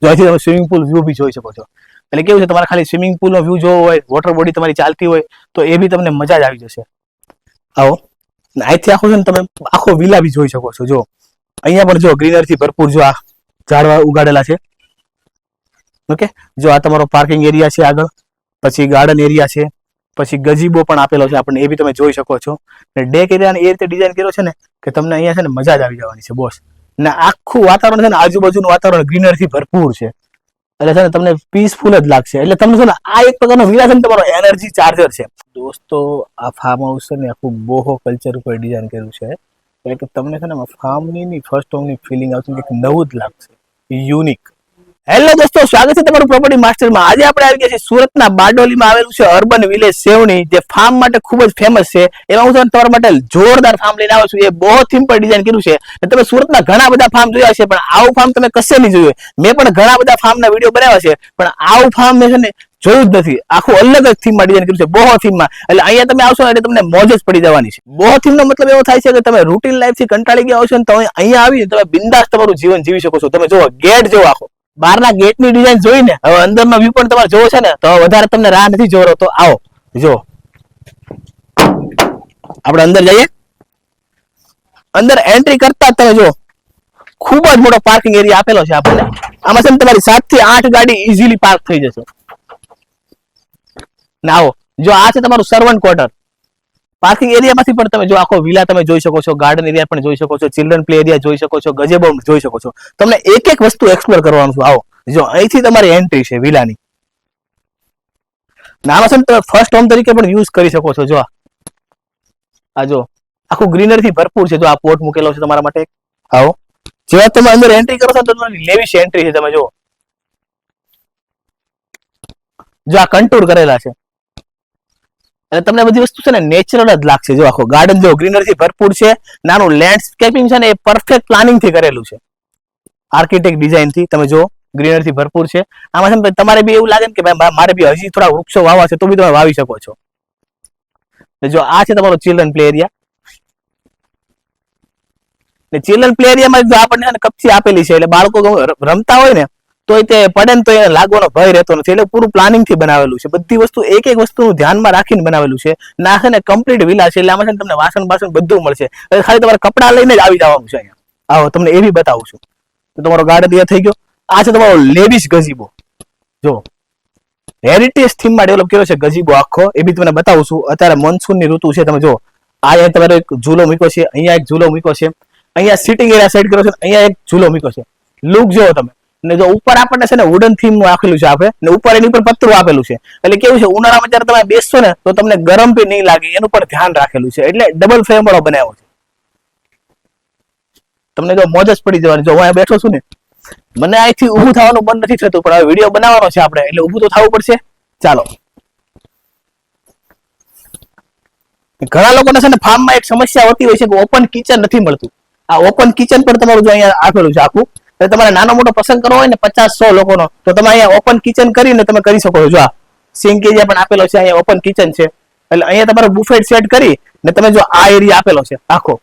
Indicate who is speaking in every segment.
Speaker 1: જો અહીંથી તમે સ્વિમિંગ પુલ વ્યૂ બી જોઈ શકો છો. એટલે કેવું છે, તમારે ખાલી સ્વિમિંગ પુલ નો વ્યૂ જોવો હોય, વોટર બોડી તમારી ચાલતી હોય તો એ બી તમને મજા જ આવી જશે. આવો અહીંથી આખો છે ને તમે આખો વિલા બી જોઈ શકો છો. જો અહીંયા પણ જો ગ્રીનરી થી ભરપૂર જો આ ઝાડવા ઉગાડેલા છે. ઓકે, જો આ તમારો પાર્કિંગ એરિયા છે, આગળ પછી ગાર્ડન એરિયા છે, પછી ગજીબો પણ આપેલો છે આપણને, એ બી તમે જોઈ શકો છો. ડેક એરિયાને એ રીતે ડિઝાઇન કર્યો છે ને કે તમને અહીંયા છે ને મજા જ આવી જવાની છે બોસ. ને આખું વાતાવરણ છે ને આજુબાજુનું વાતાવરણ ગ્રીનરીથી ભરપૂર છે, એટલે છે ને તમને પીસફુલ જ લાગશે. એટલે તમને છે ને આ એક પ્રકારનો વિલા છે ને તમારો એનર્જી ચાર્જર છે દોસ્તો. આ ફાર્મ હાઉસ છે ને આખું બોહો કલ્ચર ઉપર ડિઝાઇન કર્યું છે, એટલે કે તમને છે ને ફાર્મની ફર્સ્ટ હોમની ફિલિંગ આવશે, કંઈક નવું જ લાગશે, યુનિક. હેલો દોસ્તો, સ્વાગત છે તમારું પ્રોપર્ટી માસ્ટરમાં. આજે આપણે આવી ગયા છીએ સુરતના બારડોલીમાં આવેલું છે અર્બન વિલેજ સેવણી, જે ફાર્મ માટે ખૂબ જ ફેમસ છે. એમાં હું તમારા માટે જોરદાર ફાર્મ લઈને આવ્યો છું. એ બહુ થીમ પર ડિઝાઇન કર્યું છે. તમે સુરતના ઘણા બધા ફાર્મ જોયા છે, પણ આવું ફાર્મ તમે કશે નહીં જોયું. મેં પણ ઘણા બધા ફાર્મના વિડીયો બનાવ્યા છે, પણ આવું ફાર્મ મેં છે ને જોયું જ નથી. આખું અલગ જ થીમમાં ડિઝાઇન કર્યું છે, બોહો થીમમાં. એટલે અહીંયા તમે આવશો એટલે તમને મોજ જ પડી જવાની છે. બોહો થીમનો મતલબ એવો થાય છે કે તમે રૂટીન લાઈફથી કંટાળી ગયા હશો ને તો અહીંયા આવીને તમે બિંદાસ તમારું જીવન જીવી શકો છો. તમે જુઓ ગેટ જેવો આખો, બહારના ગેટની ડિઝાઇન જોઈને હવે અંદરનો વ્યૂ પણ તમારે જોવો છે ને તો વધારે તમને રાહ નથી જોવો. તો આવો જો આપણે અંદર જઈએ. અંદર એન્ટ્રી કરતા તમે જો ખૂબ જ મોટો પાર્કિંગ એરિયા આપેલો છે આપણને. આમાં છે ને તમારી 7 થી 8 ગાડી ઈઝીલી પાર્ક થઈ જશે. ને આવો જો આ છે તમારું સર્વન્ટ ક્વાર્ટર. પાર્કિંગ એરિયામાંથી પણ તમે જો આખો વિલા તમે જોઈ શકો છો, ગાર્ડન એરિયા પણ જોઈ શકો છો, ચિલ્ડ્રન પ્લે એરિયા જોઈ શકો છો, ગજેબો જોઈ શકો છો. તમને એક એક વસ્તુ એક્સપ્લોર કરવાનું છે. આવો જો અહીંથી તમારી એન્ટ્રી છે વિલાની. આમાં છે ને તમે ફર્સ્ટ હોમ તરીકે પણ યુઝ કરી શકો છો. જો આ જો આખું ગ્રીનરી થી ભરપૂર છે. જો આ પોટ મૂકેલો છે તમારા માટે. આવો જેવા તમે અંદર એન્ટ્રી કરો છો તો તમારી લેવિશ એન્ટ્રી છે. તમે જો આ કન્ટુર કરેલા છે એટલે તમને બધી વસ્તુ છે ને નેચરલ જ લાગશે. જો આખો ગાર્ડન જો ગ્રીનરી થી ભરપૂર છે. નાનું લેન્ડસ્કેપિંગ છે ને એ પરફેક્ટ પ્લાનિંગ થી કરેલું છે, આર્કિટેક્ટ ડિઝાઇન થી. તમે જો ગ્રીનરી થી ભરપૂર છે. આમાં છે તમારે બી એવું લાગે ને કે ભાઈ મારે બી હજી થોડા વૃક્ષો વાવવા છે તો બી તમે વાવી શકો છો. જો આ છે તમારો ચિલ્ડ્રન પ્લે એરિયા. ને ચિલ્ડ્રન પ્લે એરિયામાં જો આપણને કપચી આપેલી છે, એટલે બાળકો રમતા હોય ને તો તે પડે ને તો એને લાગવાનો ભય રહેતો નથી. એટલે પૂરું પ્લાનિંગ થી બનાવેલું છે. બધી વસ્તુ એક એક વસ્તુનું ધ્યાનમાં રાખીને બનાવેલું છે. ના છે ને કમ્પ્લીટ વિલા છે, એટલે આમાં છે ને તમને વાસણ બાસણ બધું મળશે. ખાલી તમારે કપડા લઈને જ આવી જવાનું છે અહીંયા. આવો તમને એ બી બતાવું છું. તો તમારો ગાર્ડન એરિયા થઈ ગયો. આ છે તમારો લેવિશ ગજીબો. જો હેરિટેજ થીમમાં ડેવલપ કર્યો છે ગજીબો આખો, એ બી તમને બતાવું છું. અત્યારે મોન્સૂનની ઋતુ છે. તમે જો આ તમારો એક ઝૂલો મૂક્યો છે, અહીંયા એક ઝૂલો મૂક્યો છે, અહીંયા સિટિંગ એરિયા સેટ કર્યો છે, અહીંયા એક ઝૂલો મૂક્યો છે. લુક જોવો તમે. ને જો ઉપર આપણને છે ને વુડન થીમ નું આપેલું છે આપણે, ને ઉપર એની ઉપર પતરું આપેલું છે. એટલે કેવું છે, ઉનાળામાં જ્યારે તમે બેસશો ને તો તમને ગરમ બી નહીં લાગે, એનું પણ ધ્યાન રાખેલું છે. એટલે ડબલ ફ્રેમ વાળો બનાવ્યો છે. તમને જો મોજ જ પડી જવાની. જો હું અહીંયા બેઠો છું ને, મને અહીંથી ઊભું થવાનું મન નથી થતું, પણ હવે વિડીયો બનાવવાનો છે આપણે એટલે ઊભું તો થવું પડશે. ચાલો. ઘણા લોકોને છે ને ફાર્મમાં એક સમસ્યા હોતી હોય છે કે ઓપન કિચન નથી મળતું. આ ઓપન કિચન પણ તમારું જો અહીંયા આપેલું છે આખું. એટલે તમારે નાનો મોટો પસંદ કરવો હોય ને 50-100 લોકોનો, તો તમે અહીંયા ઓપન કિચન કરીને તમે કરી શકો છો. જો આ સિંક એરિયા પણ આપેલો છે, અહીંયા ઓપન કિચન છે. એટલે અહીંયા તમારો બુફેટ સેટ કરી ને તમે જો આ એરિયા આપેલો છે આખો,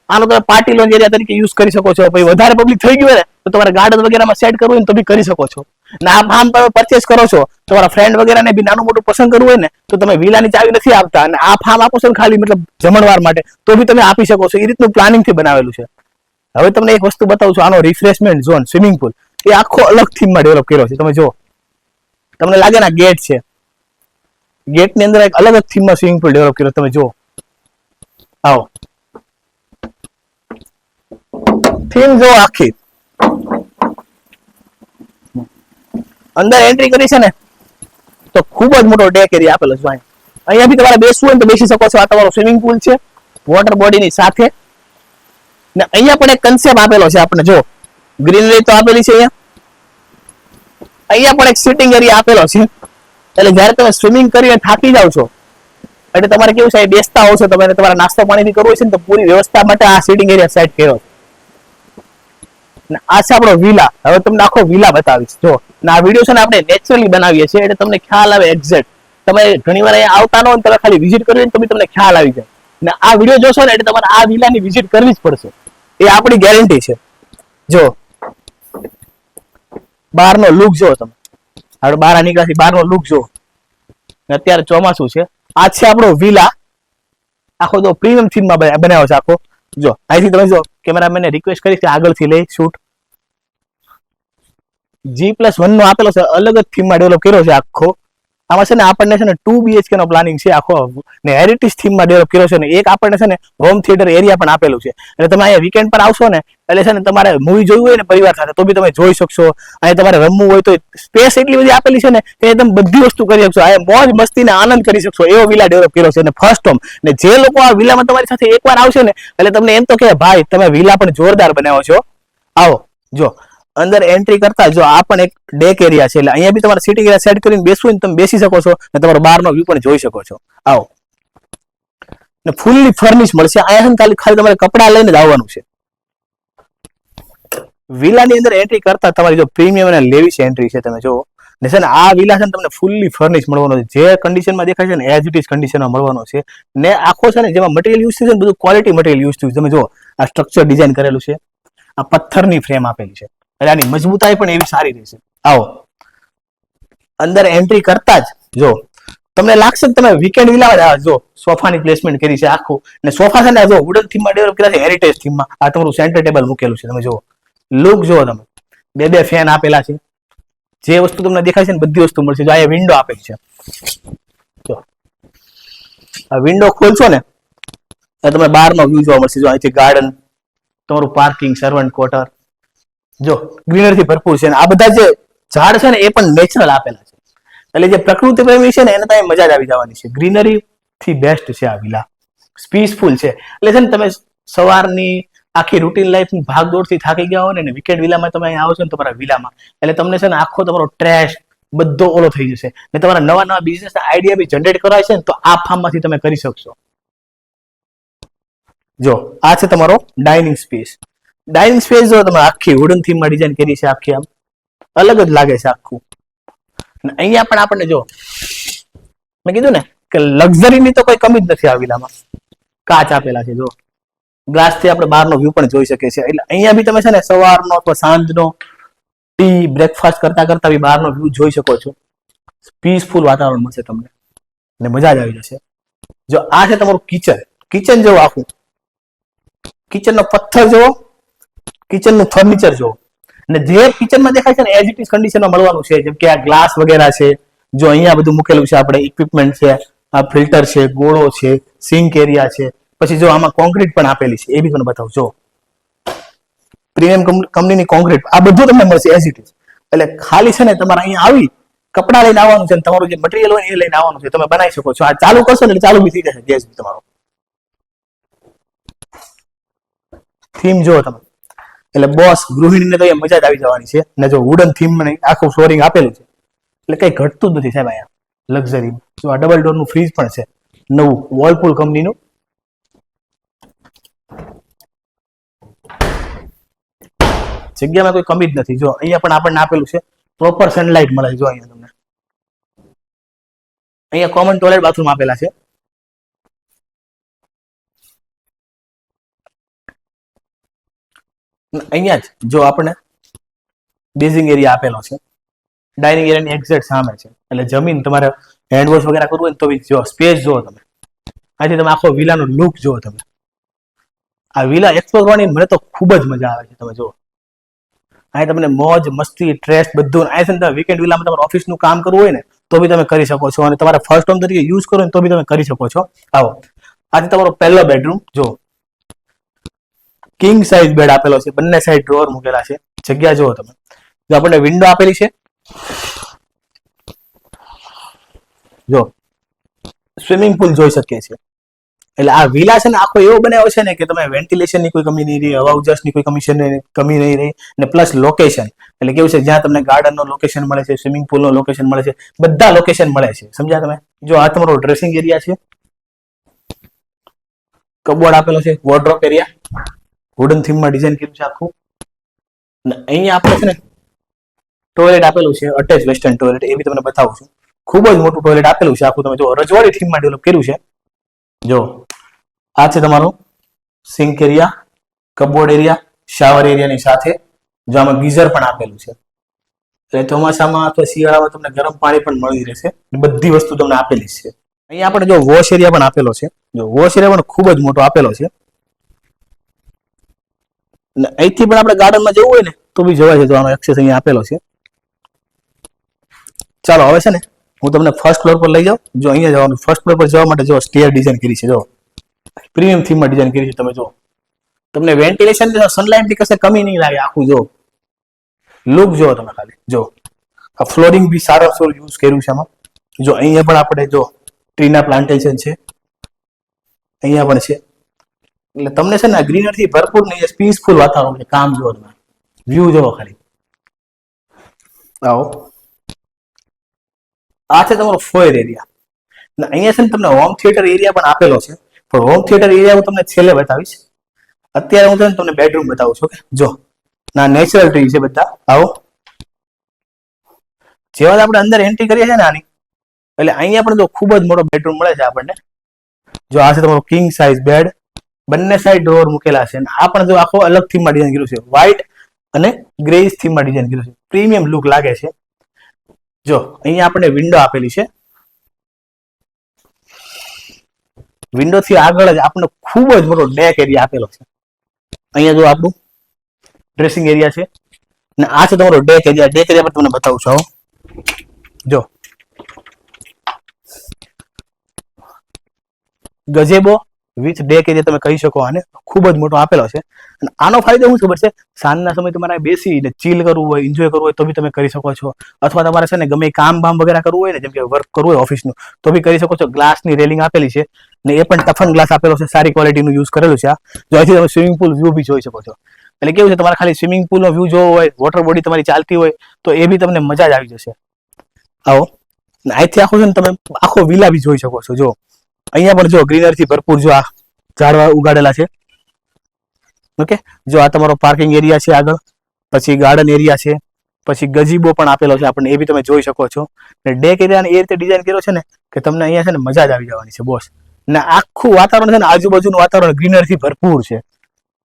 Speaker 1: આનો તમે પાર્ટી લોન્જ એરિયા તરીકે યુઝ કરી શકો છો. પછી વધારે પબ્લિક થઈ ગયું ને તો તમારે ગાર્ડન વગેરેમાં સેટ કરવું હોય ને તો બી કરી શકો છો. ને આ ફાર્મ તમે પરચેસ કરો છો, તમારા ફ્રેન્ડ વગેરેને બી નાનું મોટું પસંદ કરવું હોય ને તો તમે વિલાની ચાવી નથી આપતા, અને આ ફાર્મ આપો છો ને ખાલી મતલબ જમણવાર માટે, તો બી તમે આપી શકો છો. એ રીતનું પ્લાનિંગ થી બનાવેલું છે. હવે તમને એક વસ્તુ બતાવું છું. આનો રિફ્રેશમેન્ટ ઝોન, સ્વિમિંગ પુલ, એ આખો અલગ થીમમાં ડેવલપ કર્યો છે. તમે જો તમને લાગે ને ગેટ છે, ગેટની અંદર એક અલગ જ થીમમાં સ્વિમિંગ પુલ ડેવલપ કર્યો. તમે જો આવો થીમ જો આખી. અંદર એન્ટ્રી કરી છે ને તો ખૂબ જ મોટો ડેક એરિયા આપેલો છે. અહીંયા બી તમારે બેસવું હોય તો બેસી શકો છો. આ તમારો સ્વિમિંગ પુલ છે વોટર બોડીની સાથે. ને અહીંયા પણ એક કન્સેપ્ટ આપેલો છે આપણે. જો ગ્રીનરી તો આપેલી છે અહીંયા પણ એક સિટિંગ એરિયા આપેલો છે. એટલે જયારે તમે સ્વિમિંગ કરીને થાકી જાવ છો એટલે તમારે કેવું છે, બેસતા હોવ છો, તમે તમારા નાસ્તો પાણી કરવો છે ને તો પૂરી વ્યવસ્થા માટે આ સિટિંગ એરિયા સેટ કર્યો છે. આ છે આપણો વિલા. હવે તમને આખો વિલા બતાવીશ. જો આ વિડીયો છે ને આપણે નેચરલી બનાવીએ છીએ એટલે તમને ખ્યાલ આવે એક્ઝેક્ટ. તમે ઘણી વાર અહીંયા આવતા ન હોય, તમે ખાલી વિઝિટ કરવી તો બી તમને ખ્યાલ આવી જાય. ને આ વિડીયો જોશો ને એટલે તમારે આ વિલાની વિઝિટ કરવી જ પડશે. એ આપણી ગેરંટી છે. જો બહારનો લુક જો તમે, આપણે બહાર નીકળ્યાથી બહારનો લુક જો. અત્યારે ચોમાસું છે. આ છે આપણો વિલા, આખો તો પ્રીમિયમ થીમમાં બનાવ્યો છે આખો. જો અહીંથી તમે જો કેમેરામેનને રિક્વેસ્ટ કરીશ કે આગળથી લઈ શૂટ. G+1 નો આપેલો છે, અલગ જ થીમમાં ડેવલપ કર્યો છે આખો. આમાં છે ને આપણને છે ને 2 BHK નો પ્લાનિંગ છે આખો, ને હેરિટેજ થીમમાં ડેવલપ કર્યો છે. ને એક આપણને છે ને હોમ થિયેટર એરિયા પણ આપેલું છે. એટલે તમે અહીંયા વીકેન્ડ પર આવશો ને એટલે છે ને તમારે મૂવી જોયું હોય ને પરિવાર સાથે તો બી તમે જોઈ શકશો. અહીંયા તમારે રમવું હોય તો સ્પેસ એટલી બધી આપેલી છે ને કે તમે બધી વસ્તુ કરી શકશો. અહીંયા મોજ મસ્તીને આનંદ કરી શકશો એવો વિલા ડેવલપ કર્યો છે. અને ફર્સ્ટ હોમ, ને જે લોકો આ વિલામાં તમારી સાથે એકવાર આવશે ને એટલે તમને એમ તો કે ભાઈ તમે વિલા પણ જોરદાર બનાવો છો. આવો જો અંદર એન્ટ્રી કરતા જો આ પણ એક ડેક એરિયા છે. એટલે અહીંયા બી તમારે સિટિંગ એરિયા સેટ કરીને બેસવું ને તમે બેસી શકો છો, અને તમારો બહારનો વ્યૂ પણ જોઈ શકો છો. આવો ને ફૂલ્લી ફર્નિશ મળશે. અહીંયા ખાલી તમારે કપડાં લઈને જ આવવાનું છે. વિલાની અંદર એન્ટ્રી કરતા તમારી જો પ્રીમિયમ અને લેવિશ એન્ટ્રી છે તમે જો. ને છે ને આ વિલા છે ને તમને ફૂલ્લી ફર્નિશ મળવાનો છે. જે કન્ડિશનમાં દેખાય છે ને એઝ ઇટ ઇઝ કન્ડિશનમાં મળવાનો છે. ને આખો છે ને જેમાં મટીરિયલ યુઝ થયું છે ને બધું ક્વોલિટી મટીરિયલ યુઝ થયું છે. તમે જો આ સ્ટ્રક્ચર ડિઝાઇન કરેલું છે, આ પથ્થરની ફ્રેમ આપેલી છે, એટલે આની મજબૂતાઈ પણ એવી સારી રહેશે. આવો અંદર એન્ટ્રી કરતા જ જો તમને લાગશે કે તમે વીકેન્ડ વિલા જો સોફાની પ્લેસમેન્ટ કરી છે આખું. ને સોફા છે ને જો વુડન થીમમાં ડેવલપ કર્યા છે, હેરિટેજ થીમમાં. આ તમારું સેન્ટર ટેબલ મૂકેલું છે. તમે જો લુક જો તમે, બે ફેન આપેલા છે. જે વસ્તુ તમને દેખાય છે ને બધી વસ્તુ મળશે. જો આ વિન્ડો આપેલી છે, જો આ વિન્ડો ખોલશો ને એટલે તમને બહારનો વ્યૂ જોવા મળશે. જો અહીંથી ગાર્ડન, તમારું પાર્કિંગ, સર્વન્ટ ક્વાર્ટર, જો ગ્રીનરીથી ભરપૂર છે. આ બધા જે ઝાડ છે ને એ પણ નેચરલ આપેલા છે. એટલે જે પ્રકૃતિ પ્રેમી છે ને એને ત્યાં મજા જ આવી જવાની છે. ગ્રીનરી થી બેસ્ટ છે આ વિલા, પીસફુલ છે. એટલે છે ને તમે સવારની આખી રૂટીન લાઈફ ભાગદોડથી થાકી ગયા હો ને વીકેન્ડ વિલામાં તમે અહીંયા આવો છો ને તમારા વિલામાં, એટલે તમને છે ને આખો તમારો ટ્રેશ બધો ઓલો થઈ જશે. ને તમારા નવા બિઝનેસ આઈડિયા બી જનરેટ કરાય છે ને તો આ ફાર્મમાંથી તમે કરી શકશો. જો આ છે તમારો ડાઇનિંગ સ્પેસ. ડાઇનિંગ સ્પેસ જો તમે આખી વુડન થીમમાં ડિઝાઇન કરી છે આખી, આમ અલગ જ લાગે છે આખું. અહીંયા પણ આપણને જો મેં કીધું ને કે લક્ઝરીની તો કોઈ કમી જ નથી આ વિલામાં. કાચ આપેલા છે, જો ગ્લાસ થી આપણે બહારનો વ્યૂ પણ જોઈ શકીએ છીએ. એટલે અહીંયા બી તમે છે ને સવારનો અથવા સાંજનો ટી બ્રેકફાસ્ટ કરતા કરતા બી બહારનો વ્યૂ જોઈ શકો છો. પીસફુલ વાતાવરણ મળશે તમને ને મજા જ આવી જશે. જો આ છે તમારું કિચન. કિચન જેવું આખું, કિચનનો પથ્થર જુઓ, કિચનનું ફર્નિચર જુઓ, અને જે કિચનમાં દેખાય છે ને એઝ ઇટ ઇઝ કન્ડિશનમાં મળવાનું છે. જેમ કે આ ગ્લાસ વગેરે છે, જો અહીંયા બધું મૂકેલું છે, આપણે ઇક્વિપમેન્ટ છે, આ ફિલ્ટર છે, ગોળો છે, સિંક એરિયા છે. પછી જો આમાં કોન્ક્રીટ પણ આપેલી છે, એ બી તમને બતાવું. જો પ્રીમિયમ કંપનીની કોન્ક્રીટ, આ બધું તમને મળશે એઝ ઇટ ઇઝ. એટલે ખાલી છે ને તમારે અહીંયા આવી કપડા લઈને આવવાનું છે, તમારું જે મટીરિયલ હોય એ લઈને આવવાનું છે. તમે બનાવી શકો છો. આ ચાલુ કરશો ને એટલે ચાલુ બી થઈ જશે ગેસ બી તમારો. થીમ જુઓ તમે, એટલે બોસ ગૃહિણીને તો મજા જ આવી જવાની છે. ને જો વુડન થીમ ને આખું ફ્લોરિંગ આપેલું છે એટલે કઈ ઘટતું જ નથી સાહેબ અહીંયા લક્ઝરી. જો આ ડબલ ડોરનું ફ્રીજ પણ છે નવું, વોલપૂલ કંપનીનું. જગ્યામાં કોઈ કમી જ નથી. જો અહીંયા પણ આપણને આપેલું છે પ્રોપર સનલાઇટ મળે. જો અહીંયા તમને અહીંયા કોમન ટોયલેટ બાથરૂમ આપેલા છે. અહીંયા જ જો આપણે બેઝિંગ એરિયા આપેલો છે, ડાઇનિંગ એરિયાની એક્ઝેક્ટ સામે છે. એટલે જમીન તમારે હેન્ડવોશ વગેરે કરવું હોય તો બી જો સ્પેસ જુઓ તમે. અહીંથી તમે આખો વિલાનો લુક જુઓ તમે. આ વિલા એક્સપ્લોર કરવાની મને તો ખૂબ જ મજા આવે છે. તમે જુઓ અહીં તમને મોજ મસ્તી સ્ટ્રેસ બધું. અહીં તમે વીકેન્ડ વિલામાં તમારે ઓફિસનું કામ કરવું હોય ને તો બી તમે કરી શકો છો, અને તમારે ફર્સ્ટ હોમ તરીકે યુઝ કરો ને તો બી તમે કરી શકો છો. આવો આજે તમારો પહેલો બેડરૂમ જો કિંગ સાઇઝ બેડ આપેલો છે, બંને સાઈડ ડ્રોઅર મૂકેલા છે. જગ્યા જુઓ તમે. જો આપણને વિન્ડો આપેલી છે, જો સ્વિમિંગ પુલ જોઈ શકીએ છીએ. એટલે આ વિલા છે ને આખો એવો બનાવ્યો છે ને કે તમે વેન્ટિલેશનની કોઈ કમી નહીં રહી, હવા ઉજાસની કોઈ કમી નહીં રહી. ને પ્લસ લોકેશન એટલે કેવું છે જ્યાં તમને ગાર્ડનનો લોકેશન મળે છે, સ્વિમિંગ પુલનો લોકેશન મળે છે, બધા લોકેશન મળે છે. સમજ્યા તમે? જો આ તમારો ડ્રેસિંગ એરિયા છે, કબોર્ડ આપેલો છે, વોર્ડરોબ એરિયા વુડન થીમમાં ડિઝાઇન કર્યું છે આખું. અહીંયા આપણે છે ને ટોયલેટ આપેલું છે, અટેચ વેસ્ટર્ન ટોયલેટ, એ બી તમને બતાવું છું. ખૂબ જ મોટું ટોયલેટ આપેલું છે આખું. તમે જો રજવાડી થીમમાં ડેવલપ કર્યું છે. જો આ છે તમારું sink area, cupboard area, shower એરિયાની સાથે જો આમાં ગીઝર પણ આપેલું છે. એટલે ચોમાસામાં અથવા શિયાળામાં તમને ગરમ પાણી પણ મળી રહેશે. બધી વસ્તુ તમને આપેલી છે. અહીંયા આપણે જો વોશ એરિયા પણ આપેલો છે. જો વોશ એરિયા પણ ખૂબ જ મોટો આપેલો છે. અહીંથી પણ આપણે ગાર્ડનમાં જવું હોય ને તો બી જવાય છે. તો આનો એક્સેસ અહીંયા આપેલો છે. ચાલો હવે છે ને હું તમને ફર્સ્ટ ફ્લોર પર લઈ જાઉં. જો અહીંયા જવાનું. ફર્સ્ટ ફ્લોર પર જવા માટે જો સ્ટેર ડિઝાઇન કરી છે. જો પ્રીમિયમ થીમમાં ડિઝાઇન કરી છે. તમે જો તમને વેન્ટિલેશન સનલાઇટ ની કશે કમી નહીં લાગે. આખું જો લુક જો તમે ખાલી જો આ ફ્લોરિંગ બી સારો યુઝ કર્યું છે આમાં. જો અહીંયા પણ આપણે જો ટ્રીના પ્લાન્ટેશન છે. અહીંયા પણ છે. એટલે તમને છે ને ગ્રીનરી થી ભરપૂર નહીં પીસફુલ વાતાવરણ છે. કામ જો તમે વ્યૂ જોવો ખાલી. આવો આ છે તમારો ફોયર એરિયા. અહીંયા છે ને તમને હોમ થિયેટર એરિયા પણ આપેલો છે. પણ હોમ થિયેટર એરિયા હું તમને છેલ્લે બતાવીશ. અત્યારે હું તમને બેડરૂમ બતાવું છું. જો ના નેચરલ ટ્રી છે બધા. આવો જેવા આપણે અંદર એન્ટ્રી કરીએ છીએ ને આની એટલે અહીંયા પણ જો ખૂબ જ મોટો બેડરૂમ મળે છે આપણને. જો આ છે તમારો કિંગ સાઇઝ બેડ. બંને સાઈડ ડોર મૂકેલા છે. આ પણ જો આખો અલગ થીમમાં ડિઝાઇન કર્યું છે. વ્હાઇટ અને ગ્રેઇશ થીમમાં ડિઝાઇન કર્યું છે. પ્રીમિયમ લુક લાગે છે. જો અહીંયા આપણે વિન્ડો આપેલી છે. વિન્ડો થી આગળ જ આપણને ખૂબ જ મોટો ડેક એરિયા આપેલો છે. અહીંયા જો આપણું ડ્રેસિંગ એરિયા છે અને આ છે તમારો ડેક એરિયા. ડેક એરિયા પર તમને બતાવું છું. જો ગજેબો વિથ ડેક એરિયા તમે કહી શકો. આને ખૂબ જ મોટો આપેલો છે. અને આનો ફાયદો શું ખબર છે? સાંજના સમય તમારે બેસીને ચીલ કરવું હોય, એન્જોય કરવું હોય તો બી તમે કરી શકો છો. અથવા તમારે છે ને ગમે કામ બામ વગેરે કરવું હોય ને, જેમ કે વર્ક કરવું હોય ઓફિસનું, તો બી કરી શકો છો. ગ્લાસની રેલિંગ આપેલી છે ને એ પણ ટફન ગ્લાસ આપેલો છે. સારી ક્વોલિટીનું યુઝ કરેલું છે. જો અહીંથી તમે સ્વિમિંગ પુલ વ્યૂ બી જોઈ શકો છો. એટલે કેવું છે, તમારે ખાલી સ્વિમિંગ પુલનો વ્યૂ જોવો હોય, વોટર બોડી તમારી ચાલતી હોય તો એ બી તમને મજા જ આવી જશે. આવો અહીંથી આખો છે ને તમે આખો વિલા બી જોઈ શકો છો. જો અહીંયા પણ જો ગ્રીનરીથી ભરપૂર જો આ ઝાડવા ઉગાડેલા છે. ઓકે, જો આ તમારો પાર્કિંગ એરિયા છે આગળ. પછી ગાર્ડન એરિયા છે. પછી ગજીબો પણ આપેલો છે આપણને, એ બી તમે જોઈ શકો છો. ને ડેક એરિયાને એ રીતે ડિઝાઇન કર્યો છે ને કે તમને અહીંયા છે ને મજા જ આવી જવાની છે બોસ. ને આખું વાતાવરણ છે ને આજુબાજુનું વાતાવરણ ગ્રીનરીથી ભરપૂર છે.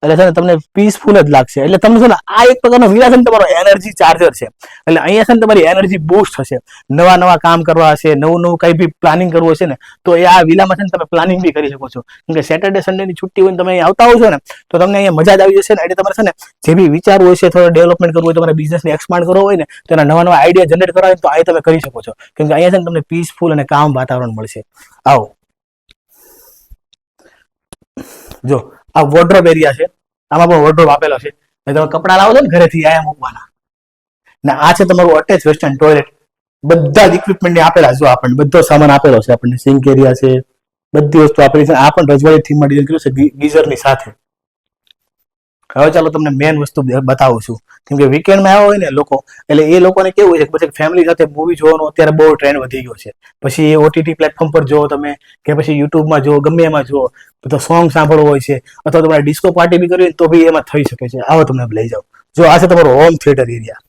Speaker 1: એટલે છે ને તમને પીસફુલ જ લાગશે. એટલે તમને છે ને આ એક પ્રકારનો વિલા છે ને તમારો એનર્જી ચાર્જર છે. એટલે અહીંયા છે ને તમારી એનર્જી બૂસ્ટ થશે. નવા નવા કામ કરવા હશે, નવું નવું કઈ બી પ્લાનિંગ કરવું હશે ને તો એ આ વિલામાં છે ને તમે પ્લાનિંગ બી કરી શકો છો. કેમ કે સેટરડે સન્ડે ની છુટ્ટી હોય તમે અહીંયા આવતા હો છો ને તો તમને અહીંયા મજા જ આવી જશે ને. એટલે તમારે છે ને જે બી વિચારવું હોય છે, થોડો ડેવલપમેન્ટ કરવું હોય, તમારે બિઝનેસને એક્સપાન્ડ કરવો હોય ને તો એના નવા નવા આઈડિયા જનરેટ કરવા હોય તો આ તમે કરી શકો છો. કેમ કે અહીંયા છે ને તમને પીસફુલ અને કામ વાતાવરણ મળશે. આવો જો આ વોર્ડરોબ એરિયા છે. આમાં પણ વોર્ડરોબ આપેલો છે. તમે કપડા લાવો છો ને ઘરેથી આયા મૂકવાના. ને આ છે તમારું અટેચ વેસ્ટર્ન ટોયલેટ. બધા જ ઇક્વિપમેન્ટ આપેલા. જો આપણને બધો સામાન આપેલો છે. આપણને સિંક એરિયા છે, બધી વસ્તુ આપેલી છે. આ પણ રજવાડી થીમમાં ડિઝાઇન કર્યું છે ગીઝરની સાથે. હવે ચાલો તમને મેન વસ્તુ બતાવું છું. કેમ કે વીકેન્ડમાં આવ્યા હોય ને લોકો, એટલે એ લોકોને કેવું હોય છે પછી ફેમિલી સાથે મૂવી જોવાનો અત્યારે બહુ ટ્રેન્ડ વધી ગયો છે. પછી એ ઓટીટી પ્લેટફોર્મ પર જોવો તમે, કે પછી યુટ્યુબમાં જુઓ, ગમે એમાં જુઓ, તો સોંગ સાંભળવો હોય છે અથવા તમારે ડિસ્કો પાર્ટી બી કરવી તો બી એમાં થઈ શકે છે. આવો તમને લઈ જાઓ. જો આ છે તમારો હોમ થિયેટર એરિયા.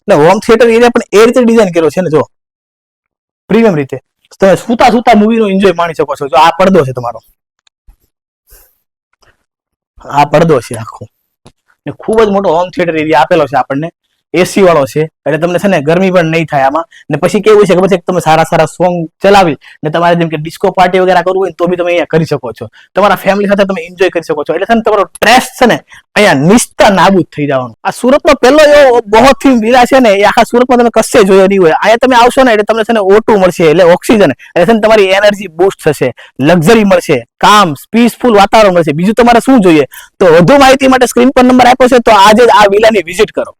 Speaker 1: એટલે હોમ થિયેટર એરિયા પણ એ રીતે ડિઝાઇન કર્યો છે ને, જો પ્રીમિયમ રીતે તમે સુતા સુતા મૂવીનો એન્જોય માણી શકો છો. જો આ પડદો છે તમારો, આ પડદો છે આખો. ને ખૂબ જ મોટો હોમ થિયેટર એરિયા આપેલો છે આપણને. એસી વાળો છે એટલે તમને છે ને ગરમી પણ નહીં થાય આમાં. ને પછી કેવું છે ખબર છે, તમે સારા સારા સોંગ ચલાવી ને તમારે જેમ કે ડિસ્કો પાર્ટી વગેરે કરવું હોય તો બી તમે અહીંયા કરી શકો છો. તમારા ફેમિલી સાથે તમે એન્જોય કરી શકો છો. એટલે છે ને તમારો સ્ટ્રેસ છે ને અહીંયા નિસ્તા નાબૂદ થઈ જવાનું. આ સુરતનો પહેલો એવો બહુ થીમ વિલા છે ને એ આખા સુરતમાં તમે કશે જોયો નહીં હોય. અહીંયા તમે આવશો ને એટલે તમને છે ને O2 મળશે, એટલે ઓક્સિજન. એટલે છે ને તમારી એનર્જી બૂસ્ટ થશે, લક્ઝરી મળશે, કામ પીસફુલ વાતાવરણ મળશે. બીજું તમારે શું જોઈએ? તો વધુ માહિતી માટે સ્ક્રીન પર નંબર આપ્યો છે, તો આજે જ આ વિલાની વિઝિટ કરો.